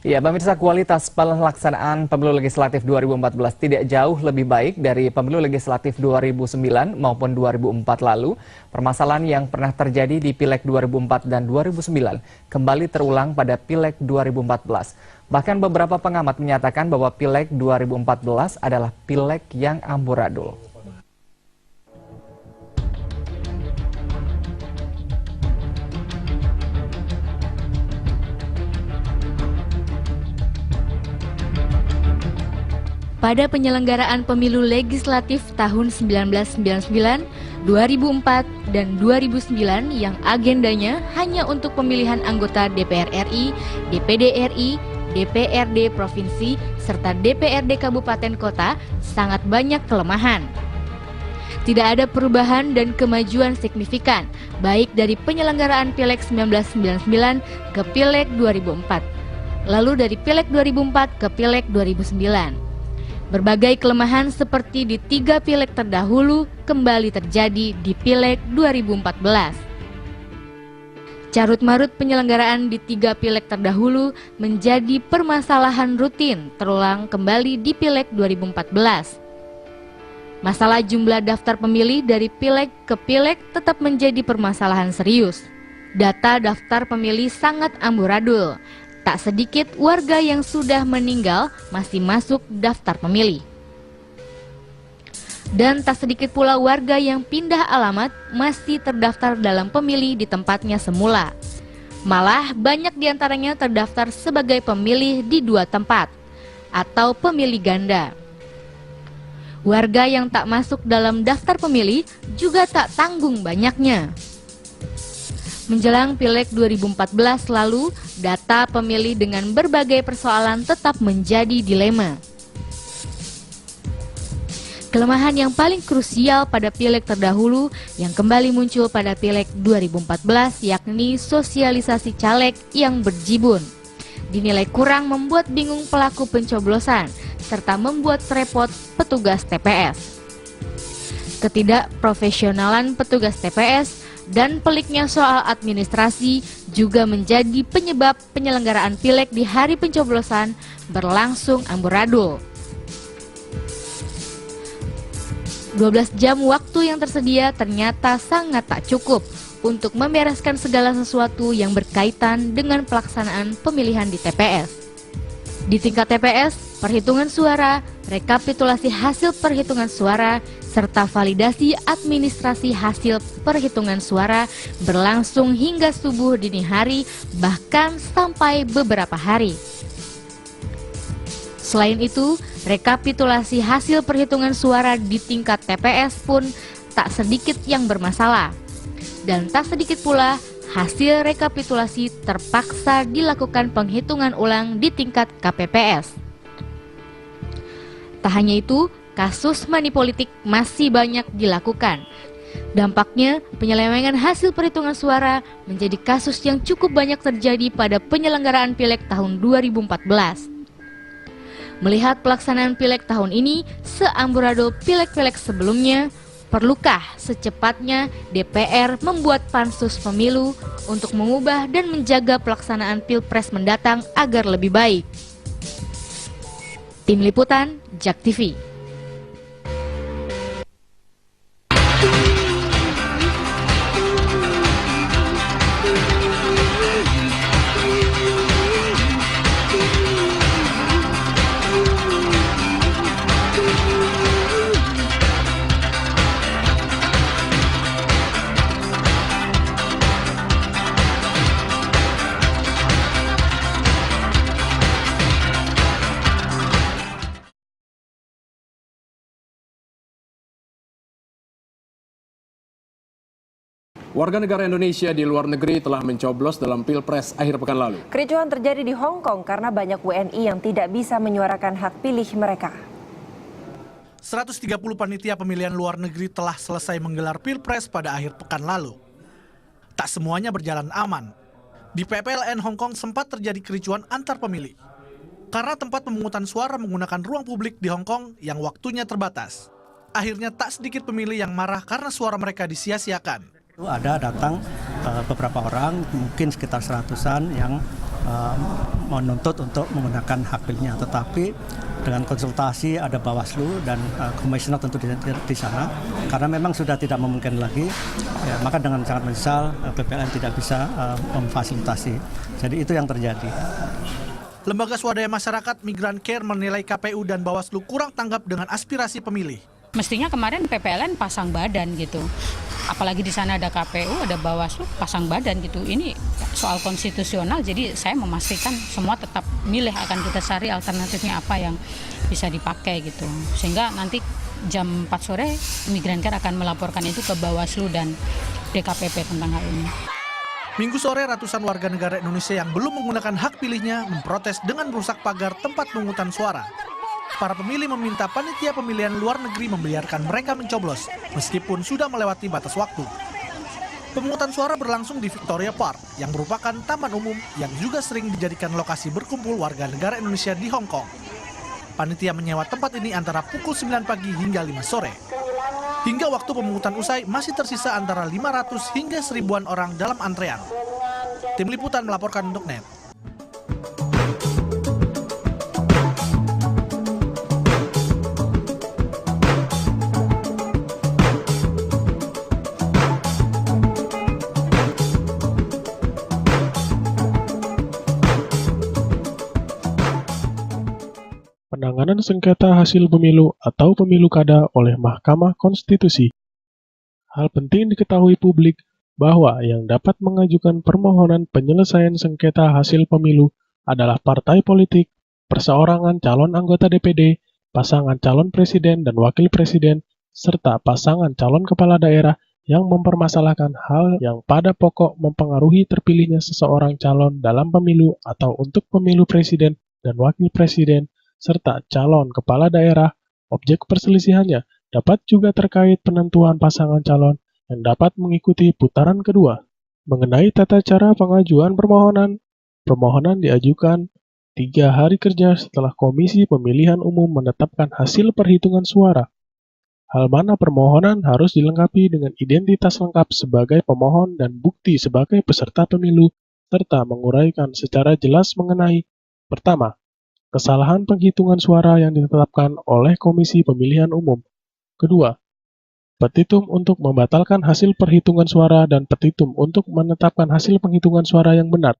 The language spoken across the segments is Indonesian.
Ya, pemirsa, kualitas pelaksanaan pemilu legislatif 2014 tidak jauh lebih baik dari pemilu legislatif 2009 maupun 2004 lalu. Permasalahan yang pernah terjadi di Pileg 2004 dan 2009 kembali terulang pada Pileg 2014. Bahkan beberapa pengamat menyatakan bahwa Pileg 2014 adalah Pileg yang amburadul. Pada penyelenggaraan pemilu legislatif tahun 1999, 2004, dan 2009 yang agendanya hanya untuk pemilihan anggota DPR RI, DPD RI, DPRD Provinsi, serta DPRD Kabupaten Kota sangat banyak kelemahan. Tidak ada perubahan dan kemajuan signifikan, baik dari penyelenggaraan Pileg 1999 ke Pileg 2004, lalu dari Pileg 2004 ke Pileg 2009. Berbagai kelemahan seperti di 3 pileg terdahulu kembali terjadi di Pileg 2014. Carut-marut penyelenggaraan di 3 pileg terdahulu menjadi permasalahan rutin terulang kembali di Pileg 2014. Masalah jumlah daftar pemilih dari pileg ke pileg tetap menjadi permasalahan serius. Data daftar pemilih sangat amburadul. Tak sedikit warga yang sudah meninggal masih masuk daftar pemilih. Dan tak sedikit pula warga yang pindah alamat masih terdaftar dalam pemilih di tempatnya semula. Malah banyak diantaranya terdaftar sebagai pemilih di 2 tempat atau pemilih ganda. Warga yang tak masuk dalam daftar pemilih juga tak tanggung banyaknya. Menjelang Pileg 2014 lalu, data pemilih dengan berbagai persoalan tetap menjadi dilema. Kelemahan yang paling krusial pada Pileg terdahulu yang kembali muncul pada Pileg 2014 yakni sosialisasi caleg yang berjibun. Dinilai kurang membuat bingung pelaku pencoblosan serta membuat repot petugas TPS. Ketidakprofesionalan petugas TPS dan peliknya soal administrasi juga menjadi penyebab penyelenggaraan Pileg di hari pencoblosan berlangsung amburadul. 12 jam waktu yang tersedia ternyata sangat tak cukup untuk membereskan segala sesuatu yang berkaitan dengan pelaksanaan pemilihan di TPS. Di tingkat TPS, perhitungan suara, rekapitulasi hasil perhitungan suara, serta validasi administrasi hasil perhitungan suara berlangsung hingga subuh dini hari, bahkan sampai beberapa hari. Selain itu, rekapitulasi hasil perhitungan suara di tingkat TPS pun tak sedikit yang bermasalah. Dan tak sedikit pula hasil rekapitulasi terpaksa dilakukan penghitungan ulang di tingkat KPPS. Tak hanya itu, kasus manipolitik masih banyak dilakukan. Dampaknya, penyelewengan hasil perhitungan suara menjadi kasus yang cukup banyak terjadi pada penyelenggaraan Pileg tahun 2014. Melihat pelaksanaan Pileg tahun ini seamburadul Pileg-Pileg sebelumnya, perlukah secepatnya DPR membuat pansus pemilu untuk mengubah dan menjaga pelaksanaan Pilpres mendatang agar lebih baik? Tim Liputan, JAK TV. Warga negara Indonesia di luar negeri telah mencoblos dalam Pilpres akhir pekan lalu. Kericuhan terjadi di Hong Kong karena banyak WNI yang tidak bisa menyuarakan hak pilih mereka. 130 panitia pemilihan luar negeri telah selesai menggelar Pilpres pada akhir pekan lalu. Tak semuanya berjalan aman. Di PPLN Hong Kong sempat terjadi kericuhan antar pemilih. Karena tempat pemungutan suara menggunakan ruang publik di Hong Kong yang waktunya terbatas. Akhirnya tak sedikit pemilih yang marah karena suara mereka disia-siakan. Ada datang beberapa orang, mungkin sekitar 100-an yang menuntut untuk menggunakan hak pilihnya, tetapi dengan konsultasi ada Bawaslu dan komisioner tentu di sana, karena memang sudah tidak memungkinkan lagi, ya, maka dengan sangat menyesal PPLN tidak bisa memfasilitasi. Jadi itu yang terjadi. Lembaga swadaya masyarakat Migran Care menilai KPU dan Bawaslu kurang tanggap dengan aspirasi pemilih. Mestinya kemarin PPLN pasang badan gitu. Apalagi di sana ada KPU, ada Bawaslu pasang badan gitu. Ini soal konstitusional, jadi saya memastikan semua tetap milih, akan kita cari alternatifnya apa yang bisa dipakai gitu. Sehingga nanti jam 4 sore Migran Care akan melaporkan itu ke Bawaslu dan DKPP tentang hal ini. Minggu sore ratusan warga negara Indonesia yang belum menggunakan hak pilihnya memprotes dengan merusak pagar tempat pemungutan suara. Para pemilih meminta panitia pemilihan luar negeri membiarkan mereka mencoblos meskipun sudah melewati batas waktu. Pemungutan suara berlangsung di Victoria Park yang merupakan taman umum yang juga sering dijadikan lokasi berkumpul warga negara Indonesia di Hong Kong. Panitia menyewa tempat ini antara pukul 9 pagi hingga 5 sore. Hingga waktu pemungutan usai masih tersisa antara 500 hingga 1000-an orang dalam antrean. Tim Liputan melaporkan untuk NET. Penanganan sengketa hasil pemilu atau pemilu kada oleh Mahkamah Konstitusi. Hal penting diketahui publik bahwa yang dapat mengajukan permohonan penyelesaian sengketa hasil pemilu adalah partai politik, perseorangan calon anggota DPD, pasangan calon presiden dan wakil presiden, serta pasangan calon kepala daerah yang mempermasalahkan hal yang pada pokok mempengaruhi terpilihnya seseorang calon dalam pemilu atau untuk pemilu presiden dan wakil presiden, serta calon kepala daerah. Objek perselisihannya dapat juga terkait penentuan pasangan calon yang dapat mengikuti putaran kedua. Mengenai tata cara pengajuan permohonan, permohonan diajukan 3 hari kerja setelah Komisi Pemilihan Umum menetapkan hasil perhitungan suara. Hal mana permohonan harus dilengkapi dengan identitas lengkap sebagai pemohon dan bukti sebagai peserta pemilu, serta menguraikan secara jelas mengenai: pertama, kesalahan penghitungan suara yang ditetapkan oleh Komisi Pemilihan Umum. Kedua, petitum untuk membatalkan hasil perhitungan suara dan petitum untuk menetapkan hasil penghitungan suara yang benar.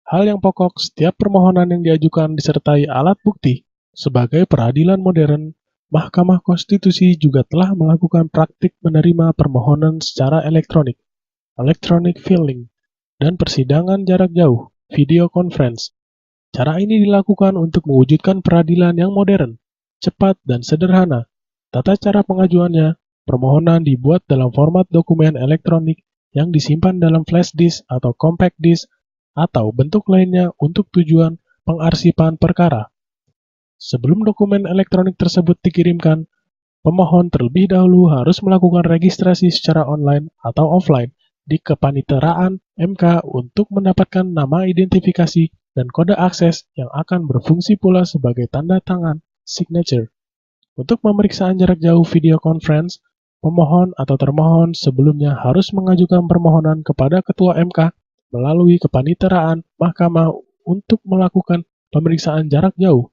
Hal yang pokok, setiap permohonan yang diajukan disertai alat bukti. Sebagai peradilan modern, Mahkamah Konstitusi juga telah melakukan praktik menerima permohonan secara elektronik, electronic filing, dan persidangan jarak jauh, video conference. Cara ini dilakukan untuk mewujudkan peradilan yang modern, cepat, dan sederhana. Tata cara pengajuannya, permohonan dibuat dalam format dokumen elektronik yang disimpan dalam flash disk atau compact disk atau bentuk lainnya untuk tujuan pengarsipan perkara. Sebelum dokumen elektronik tersebut dikirimkan, pemohon terlebih dahulu harus melakukan registrasi secara online atau offline di kepaniteraan MK untuk mendapatkan nama identifikasi dan kode akses yang akan berfungsi pula sebagai tanda tangan signature. Untuk pemeriksaan jarak jauh video conference, pemohon atau termohon sebelumnya harus mengajukan permohonan kepada Ketua MK melalui kepaniteraan Mahkamah untuk melakukan pemeriksaan jarak jauh.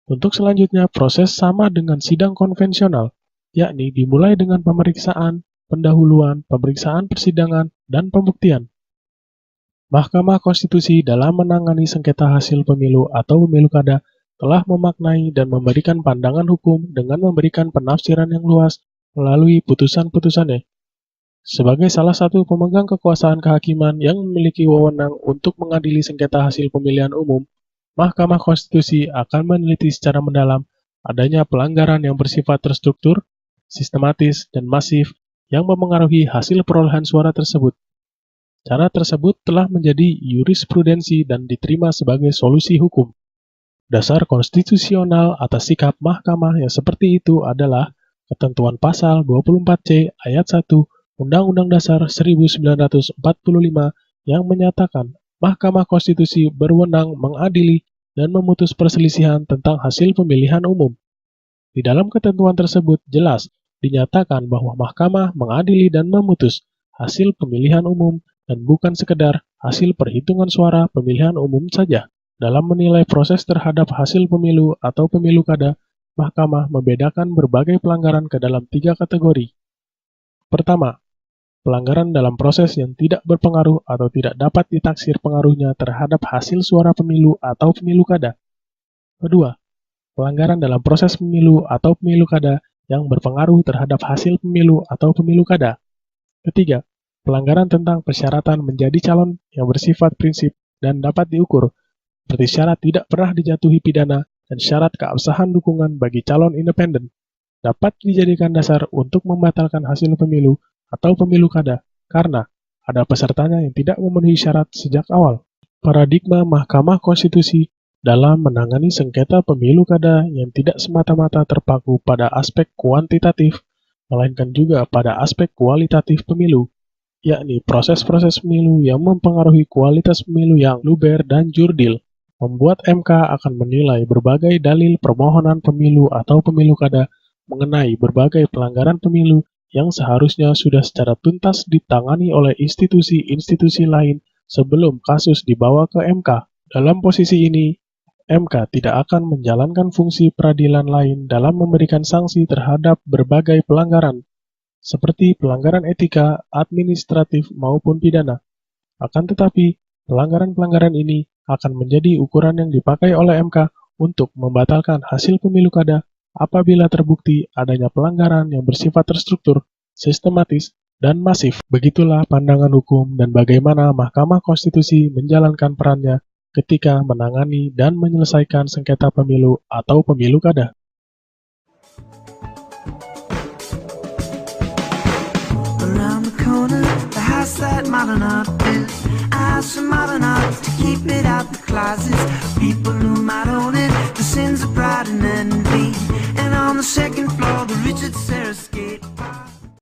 Untuk selanjutnya, proses sama dengan sidang konvensional, yakni dimulai dengan pemeriksaan, pendahuluan, pemeriksaan persidangan, dan pembuktian. Mahkamah Konstitusi dalam menangani sengketa hasil pemilu atau pemilu kada telah memaknai dan memberikan pandangan hukum dengan memberikan penafsiran yang luas melalui putusan-putusannya. Sebagai salah satu pemegang kekuasaan kehakiman yang memiliki wewenang untuk mengadili sengketa hasil pemilihan umum, Mahkamah Konstitusi akan meneliti secara mendalam adanya pelanggaran yang bersifat terstruktur, sistematis, dan masif yang memengaruhi hasil perolehan suara tersebut. Cara tersebut telah menjadi jurisprudensi dan diterima sebagai solusi hukum. Dasar konstitusional atas sikap mahkamah yang seperti itu adalah ketentuan pasal 24C ayat 1 Undang-Undang Dasar 1945 yang menyatakan Mahkamah Konstitusi berwenang mengadili dan memutus perselisihan tentang hasil pemilihan umum. Di dalam ketentuan tersebut jelas dinyatakan bahwa mahkamah mengadili dan memutus hasil pemilihan umum dan bukan sekedar hasil perhitungan suara pemilihan umum saja. Dalam menilai proses terhadap hasil pemilu atau pemilu kada, Mahkamah membedakan berbagai pelanggaran ke dalam 3 kategori. Pertama, pelanggaran dalam proses yang tidak berpengaruh atau tidak dapat ditaksir pengaruhnya terhadap hasil suara pemilu atau pemilu kada. Kedua, pelanggaran dalam proses pemilu atau pemilu kada yang berpengaruh terhadap hasil pemilu atau pemilu kada. Ketiga, pelanggaran tentang persyaratan menjadi calon yang bersifat prinsip dan dapat diukur, seperti syarat tidak pernah dijatuhi pidana dan syarat keabsahan dukungan bagi calon independen, dapat dijadikan dasar untuk membatalkan hasil pemilu atau pemilu kada karena ada pesertanya yang tidak memenuhi syarat sejak awal. Paradigma Mahkamah Konstitusi dalam menangani sengketa pemilu kada yang tidak semata-mata terpaku pada aspek kuantitatif, melainkan juga pada aspek kualitatif pemilu, yakni proses-proses pemilu yang mempengaruhi kualitas pemilu yang luber dan jurdil, membuat MK akan menilai berbagai dalil permohonan pemilu atau pemilu kada mengenai berbagai pelanggaran pemilu yang seharusnya sudah secara tuntas ditangani oleh institusi-institusi lain sebelum kasus dibawa ke MK. Dalam posisi ini, MK tidak akan menjalankan fungsi peradilan lain dalam memberikan sanksi terhadap berbagai pelanggaran, seperti pelanggaran etika, administratif, maupun pidana. Akan tetapi, pelanggaran-pelanggaran ini akan menjadi ukuran yang dipakai oleh MK untuk membatalkan hasil pemilu kada apabila terbukti adanya pelanggaran yang bersifat terstruktur, sistematis, dan masif. Begitulah pandangan hukum dan bagaimana Mahkamah Konstitusi menjalankan perannya ketika menangani dan menyelesaikan sengketa pemilu atau pemilu kada. Around the corner, the house that modern art built. I asked for modern art to keep it out the closets. People who might own it, the sins of pride and envy. And on the second